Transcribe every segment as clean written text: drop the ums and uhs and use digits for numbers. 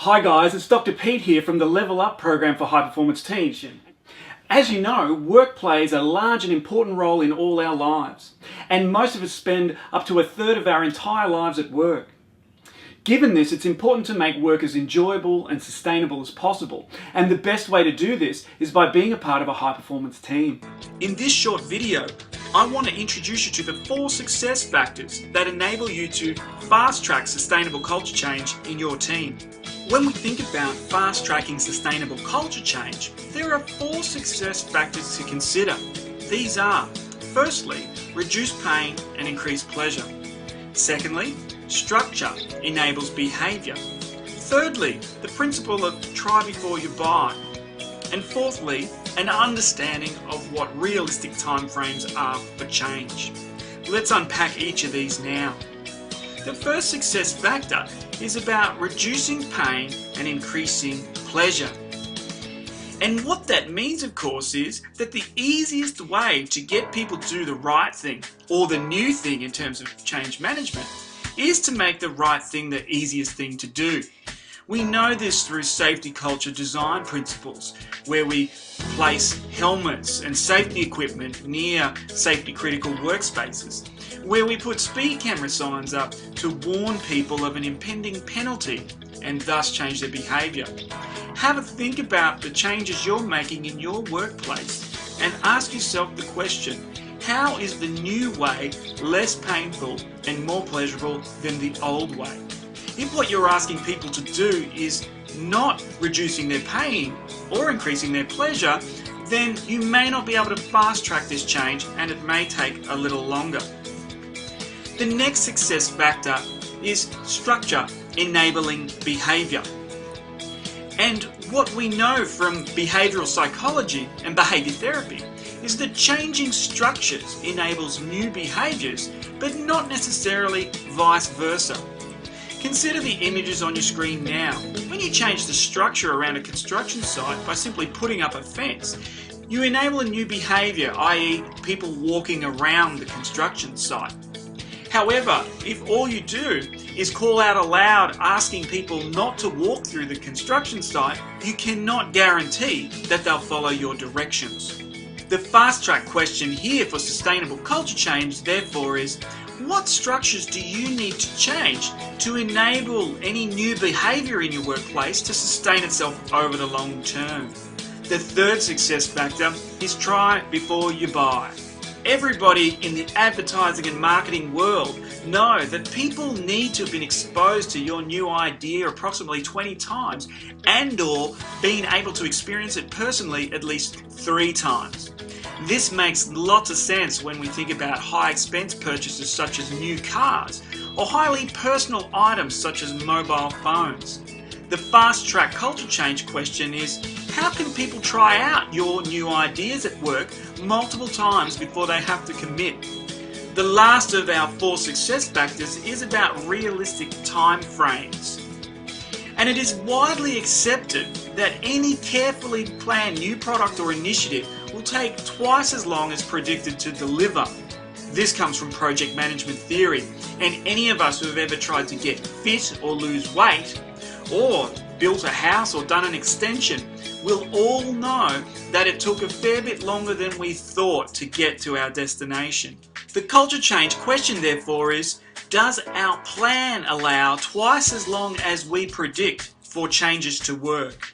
Hi guys, it's Dr. Pete here from the Level Up program for high performance teams. As you know, work plays a large and important role in all our lives, and most of us spend up to a third of our entire lives at work. Given this, it's important to make work as enjoyable and sustainable as possible, and the best way to do this is by being a part of a high performance team. In this short video, I want to introduce you to the 4 success factors that enable you to fast-track sustainable culture change in your team. When we think about fast-tracking sustainable culture change, there are 4 success factors to consider. These are, firstly, reduce pain and increase pleasure. Secondly, structure enables behaviour. Thirdly, the principle of try before you buy. And fourthly, an understanding of what realistic timeframes are for change. Let's unpack each of these now. The first success factor is about reducing pain and increasing pleasure. And what that means, of course, is that the easiest way to get people to do the right thing, or the new thing in terms of change management, is to make the right thing the easiest thing to do. We know this through safety culture design principles, where we place helmets and safety equipment near safety critical workspaces, where we put speed camera signs up to warn people of an impending penalty and thus change their behaviour. Have a think about the changes you're making in your workplace and ask yourself the question, how is the new way less painful and more pleasurable than the old way? If what you're asking people to do is not reducing their pain or increasing their pleasure, then you may not be able to fast track this change and it may take a little longer. The next success factor is structure enabling behaviour. And what we know from behavioural psychology and behaviour therapy is that changing structures enables new behaviours, but not necessarily vice versa. Consider the images on your screen now. When you change the structure around a construction site by simply putting up a fence, you enable a new behaviour, i.e. people walking around the construction site. However, if all you do is call out aloud asking people not to walk through the construction site, you cannot guarantee that they'll follow your directions. The fast track question here for sustainable culture change, therefore, is what structures do you need to change to enable any new behaviour in your workplace to sustain itself over the long term? The third success factor is try before you buy. Everybody in the advertising and marketing world know that people need to have been exposed to your new idea approximately 20 times and/or being able to experience it personally at least 3 times. This makes lots of sense when we think about high expense purchases such as new cars or highly personal items such as mobile phones. The fast track culture change question is, how can people try out your new ideas at work multiple times before they have to commit? The last of our 4 success factors is about realistic time frames. And it is widely accepted that any carefully planned new product or initiative will take twice as long as predicted to deliver. This comes from project management theory, and any of us who have ever tried to get fit or lose weight, or built a house or done an extension, will all know that it took a fair bit longer than we thought to get to our destination. The culture change question, therefore, is, does our plan allow twice as long as we predict for changes to work?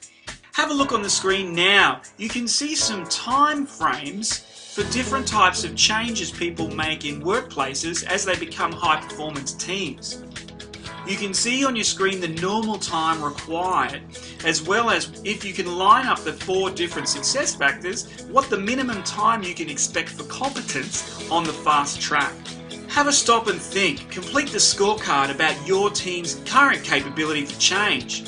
Have a look on the screen now. You can see some time frames for different types of changes people make in workplaces as they become high performance teams. You can see on your screen the normal time required, as well as, if you can line up the 4 different success factors, what the minimum time you can expect for competence on the fast track. Have a stop and think. Complete the scorecard about your team's current capability for change.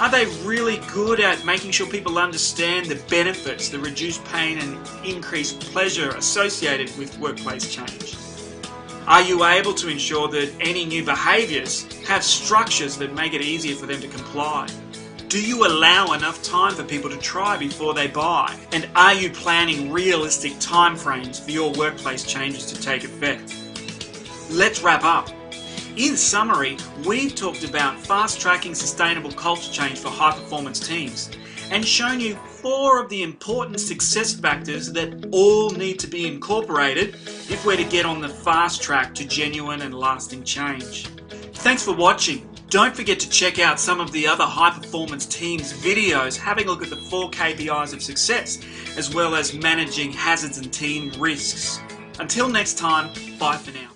Are they really good at making sure people understand the benefits, the reduced pain and increased pleasure associated with workplace change? Are you able to ensure that any new behaviours have structures that make it easier for them to comply? Do you allow enough time for people to try before they buy? And are you planning realistic timeframes for your workplace changes to take effect? Let's wrap up. In summary, we've talked about fast-tracking sustainable culture change for high-performance teams and shown you 4 of the important success factors that all need to be incorporated if we're to get on the fast track to genuine and lasting change. Thanks for watching. Don't forget to check out some of the other high-performance teams videos having a look at the 4 KPIs of success, as well as managing hazards and team risks. Until next time, bye for now.